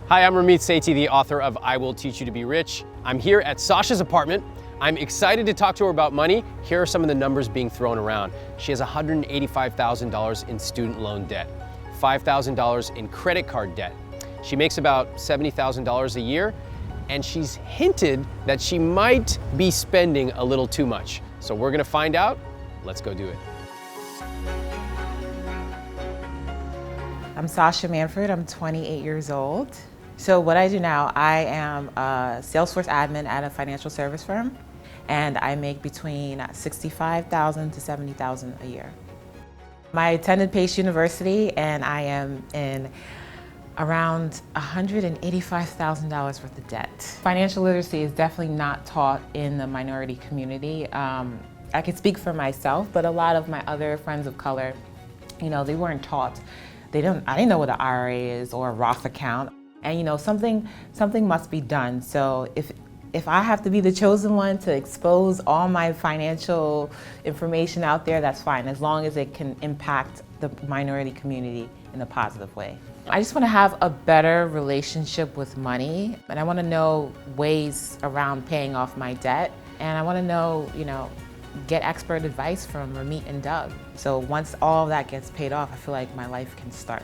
Hi, I'm Ramit Sethi, the author of I Will Teach You to Be Rich. I'm here at Sasha's apartment. I'm excited to talk to her about money. Here are some of the numbers being thrown around. She has $185,000 in student loan debt, $5,000 in credit card debt. She makes about $70,000 a year, and she's hinted that she might be spending a little too much. So we're gonna find out. Let's go do it. I'm Sasha Manford, I'm 28 years old. So what I do now, I am a Salesforce admin at a financial service firm, and I make between $65,000 to $70,000 a year. I attended Pace University, and I am in around $185,000 worth of debt. Financial literacy is definitely not taught in the minority community. I can speak for myself, but a lot of my other friends of color, they weren't taught. I didn't know what an IRA is or a Roth account. And something must be done. So if I have to be the chosen one to expose all my financial information out there, that's fine, as long as it can impact the minority community in a positive way. I just want to have a better relationship with money, and I want to know ways around paying off my debt, and I want to know, get expert advice from Ramit and Doug. So once all of that gets paid off, I feel like my life can start.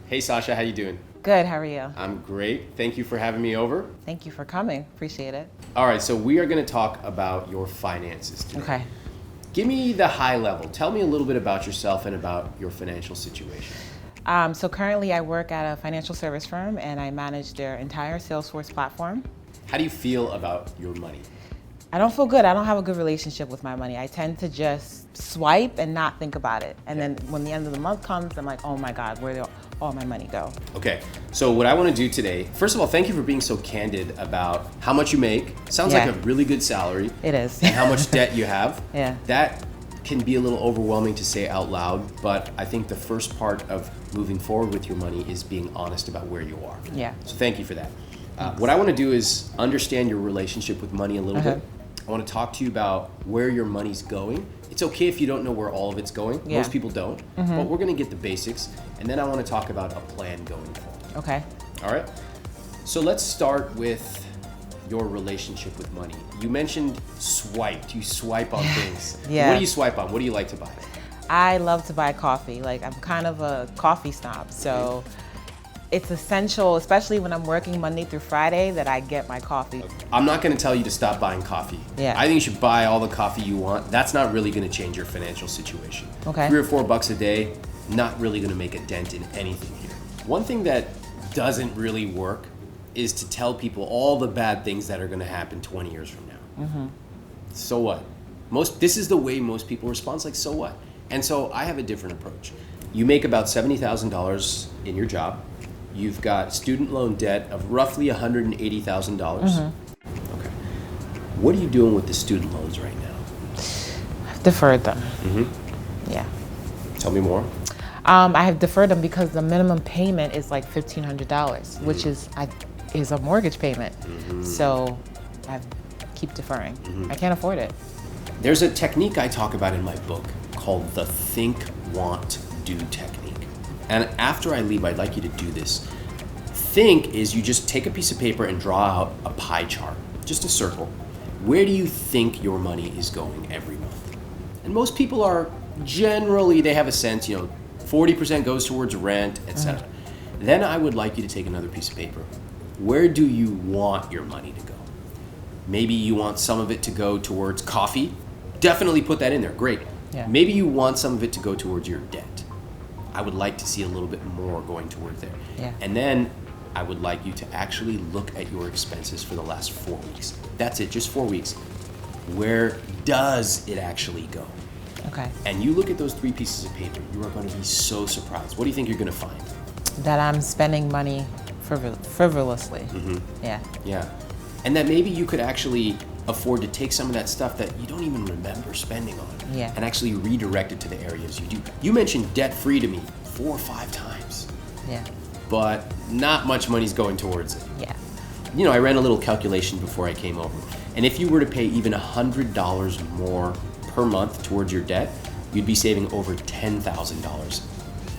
Hey Sasha, how you doing? Good, how are you? I'm great. Thank you for having me over. Thank you for coming, appreciate it. All right, so we are gonna talk about your finances today. Okay. Give me the high level. Tell me a little bit about yourself and about your financial situation. So currently I work at a financial service firm, and I manage their entire Salesforce platform. How do you feel about your money? I don't feel good. I don't have a good relationship with my money. I tend to just swipe and not think about it. And then when the end of the month comes, I'm like, oh my God, where did all my money go? Okay, so what I want to do today, first of all, thank you for being so candid about how much you make. Sounds like a really good salary. It is. And how much debt you have. Yeah. That can be a little overwhelming to say out loud, but I think the first part of moving forward with your money is being honest about where you are. Yeah. So thank you for that. What I want to do is understand your relationship with money a little bit. I want to talk to you about where your money's going. It's okay if you don't know where all of it's going. Yeah. Most people don't, but we're going to get the basics. And then I want to talk about a plan going forward. Okay. All right. So let's start with your relationship with money. You mentioned swiped. You swipe on things. Yeah. What do you swipe on? What do you like to buy? I love to buy coffee. Like, I'm kind of a coffee snob. So it's essential, especially when I'm working Monday through Friday, that I get my coffee. I'm not going to tell you to stop buying coffee. Yeah. I think you should buy all the coffee you want. That's not really going to change your financial situation. Okay. $3 or $4 a day, not really going to make a dent in anything here. One thing that doesn't really work is to tell people all the bad things that are going to happen 20 years from now. So what? This is the way most people respond. It's like, so what? And so I have a different approach. You make about $70,000 in your job. You've got student loan debt of roughly $180,000. Okay. What are you doing with the student loans right now? I've deferred them. Yeah. Tell me more. I have deferred them because the minimum payment is like $1,500, which is a mortgage payment. So I keep deferring. I can't afford it. There's a technique I talk about in my book called the think, want, do technique. And after I leave, I'd like you to do this. Think is you just take a piece of paper and draw out a pie chart, just a circle. Where do you think your money is going every month? And most people are generally, they have a sense, 40% goes towards rent, etc. Then I would like you to take another piece of paper. Where do you want your money to go? Maybe you want some of it to go towards coffee. Definitely put that in there, great. Yeah. Maybe you want some of it to go towards your debt. I would like to see a little bit more going towards there. Yeah. And then I would like you to actually look at your expenses for the last 4 weeks. That's it, just 4 weeks. Where does it actually go? Okay. And you look at those 3 pieces of paper, you are going to be so surprised. What do you think you're going to find? That I'm spending money frivolously. Yeah. Yeah. And that maybe you could actually afford to take some of that stuff that you don't even remember spending on and actually redirect it to the areas you do. You mentioned debt-free to me 4 or 5 times. Yeah. But not much money's going towards it. Yeah. I ran a little calculation before I came over. And if you were to pay even $100 more per month towards your debt, you'd be saving over $10,000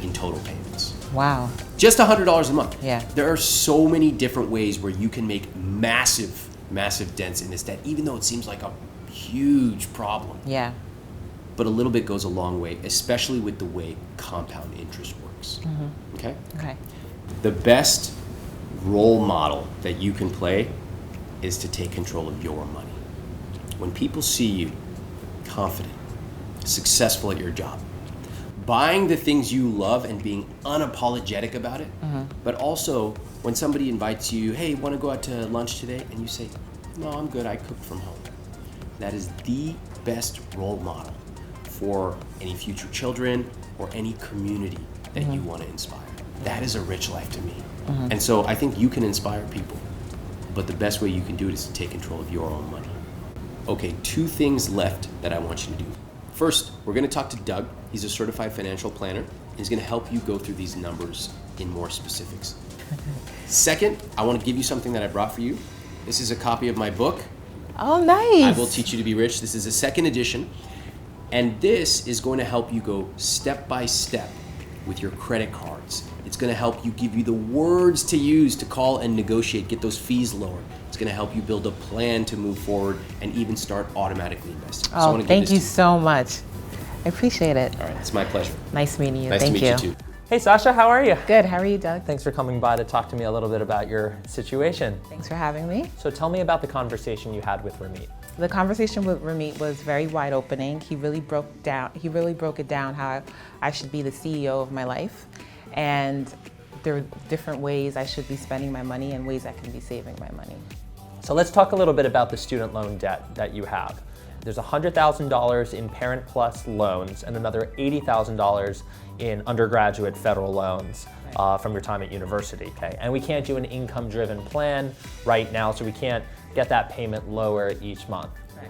in total payments. Wow. Just $100 a month. Yeah. There are so many different ways where you can make massive, massive dents in this debt, even though it seems like a huge problem. Yeah. But a little bit goes a long way, especially with the way compound interest works. Okay? Okay. The best role model that you can play is to take control of your money. When people see you confident, successful at your job, buying the things you love and being unapologetic about it, but also when somebody invites you, hey, want to go out to lunch today? And you say, no, I'm good, I cook from home. That is the best role model for any future children or any community that you want to inspire. That is a rich life to me. And so I think you can inspire people, but the best way you can do it is to take control of your own money. Okay, 2 things left that I want you to do. First, we're going to talk to Doug. He's a certified financial planner. He's going to help you go through these numbers in more specifics. Second, I want to give you something that I brought for you. This is a copy of my book. Oh, nice. I Will Teach You to Be Rich. This is a 2nd edition. And this is going to help you go step by step with your credit cards. It's going to help you, give you the words to use to call and negotiate, get those fees lower. It's going to help you build a plan to move forward and even start automatically investing. Oh, so thank you so much. I appreciate it. All right, it's my pleasure. Nice meeting you. Nice Thank to meet you too. Hey Sasha, how are you? Good, how are you, Doug? Thanks for coming by to talk to me a little bit about your situation. Thanks for having me. So tell me about the conversation you had with Ramit. The conversation with Ramit was very wide opening. He really broke it down how I should be the CEO of my life. And there are different ways I should be spending my money and ways I can be saving my money. So let's talk a little bit about the student loan debt that you have. There's $100,000 in Parent Plus loans and another $80,000 in undergraduate federal loans from your time at university, okay? And we can't do an income-driven plan right now, so we can't get that payment lower each month. Right.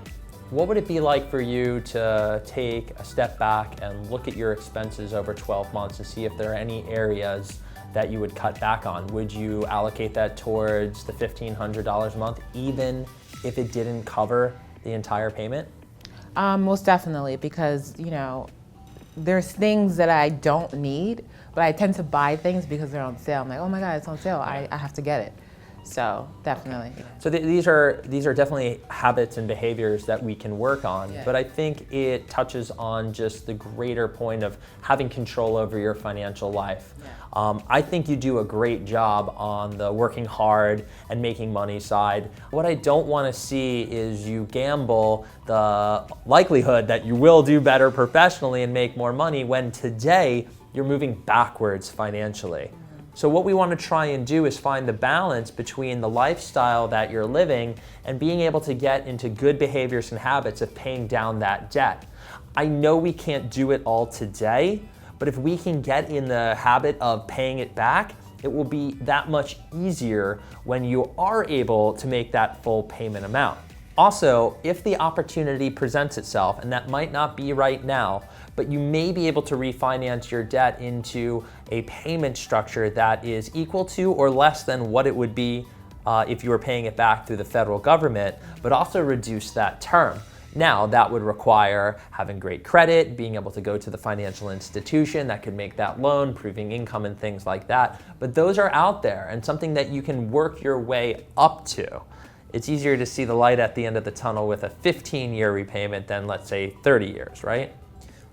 What would it be like for you to take a step back and look at your expenses over 12 months to see if there are any areas that you would cut back on? Would you allocate that towards the $1,500 a month, even if it didn't cover the entire payment? Most definitely, because there's things that I don't need, but I tend to buy things because they're on sale. I'm like, oh my God, it's on sale. I have to get it. So definitely. So these are definitely habits and behaviors that we can work on, but I think it touches on just the greater point of having control over your financial life. I think you do a great job on the working hard and making money side. What I don't want to see is you gamble the likelihood that you will do better professionally and make more money when today you're moving backwards financially. So what we want to try and do is find the balance between the lifestyle that you're living and being able to get into good behaviors and habits of paying down that debt. I know we can't do it all today, but if we can get in the habit of paying it back, it will be that much easier when you are able to make that full payment amount. Also, if the opportunity presents itself, and that might not be right now, but you may be able to refinance your debt into a payment structure that is equal to or less than what it would be if you were paying it back through the federal government, but also reduce that term. Now, that would require having great credit, being able to go to the financial institution that could make that loan, proving income and things like that. But those are out there and something that you can work your way up to. It's easier to see the light at the end of the tunnel with a 15-year repayment than, let's say, 30 years, right?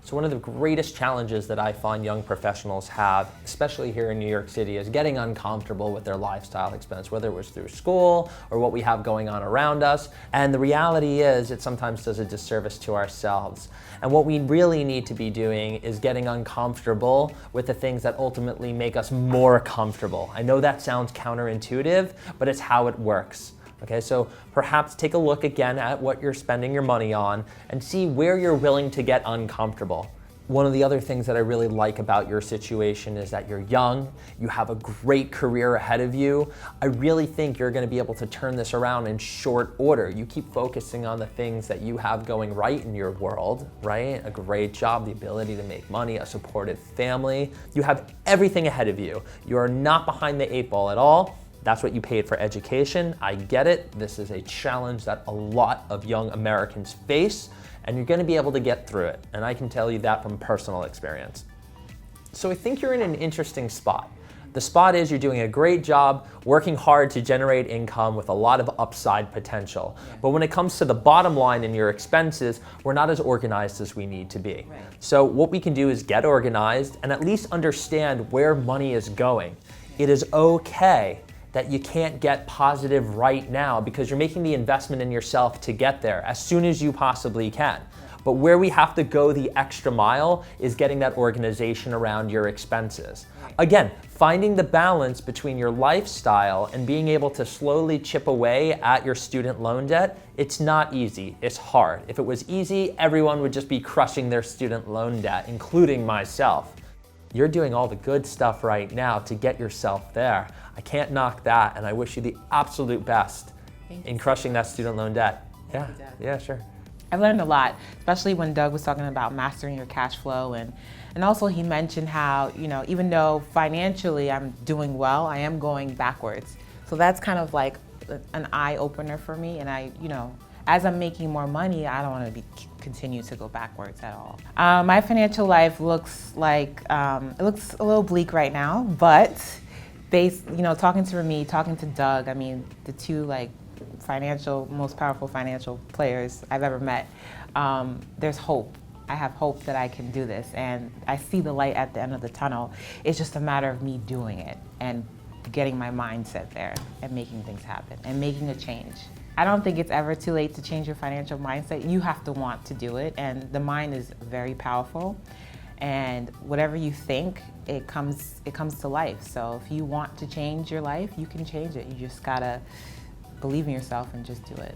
So one of the greatest challenges that I find young professionals have, especially here in New York City, is getting uncomfortable with their lifestyle expense, whether it was through school or what we have going on around us. And the reality is it sometimes does a disservice to ourselves. And what we really need to be doing is getting uncomfortable with the things that ultimately make us more comfortable. I know that sounds counterintuitive, but it's how it works. Okay, so perhaps take a look again at what you're spending your money on and see where you're willing to get uncomfortable. One of the other things that I really like about your situation is that you're young, you have a great career ahead of you. I really think you're going to be able to turn this around in short order. You keep focusing on the things that you have going right in your world, right? A great job, the ability to make money, a supportive family. You have everything ahead of you. You are not behind the 8 ball at all. That's what you paid for education. I get it. This is a challenge that a lot of young Americans face, and you're going to be able to get through it. And I can tell you that from personal experience. So I think you're in an interesting spot. The spot is you're doing a great job working hard to generate income with a lot of upside potential. But when it comes to the bottom line in your expenses, we're not as organized as we need to be. So what we can do is get organized and at least understand where money is going. It is okay that you can't get positive right now because you're making the investment in yourself to get there as soon as you possibly can. But where we have to go the extra mile is getting that organization around your expenses. Again, finding the balance between your lifestyle and being able to slowly chip away at your student loan debt, it's not easy, it's hard. If it was easy, everyone would just be crushing their student loan debt, including myself. You're doing all the good stuff right now to get yourself there. I can't knock that, and I wish you the absolute best in crushing that student loan debt. Yeah, sure. I've learned a lot, especially when Doug was talking about mastering your cash flow, and also he mentioned how, even though financially I'm doing well, I am going backwards. So that's kind of like an eye opener for me, and as I'm making more money, I don't want to continue to go backwards at all. My financial life looks like, it looks a little bleak right now, but talking to Ramit, talking to Doug, the two most powerful financial players I've ever met, there's hope. I have hope that I can do this, and I see the light at the end of the tunnel. It's just a matter of me doing it and getting my mindset there and making things happen and making a change. I don't think it's ever too late to change your financial mindset. You have to want to do it, and the mind is very powerful. And whatever you think, it comes to life. So if you want to change your life, you can change it. You just gotta believe in yourself and just do it.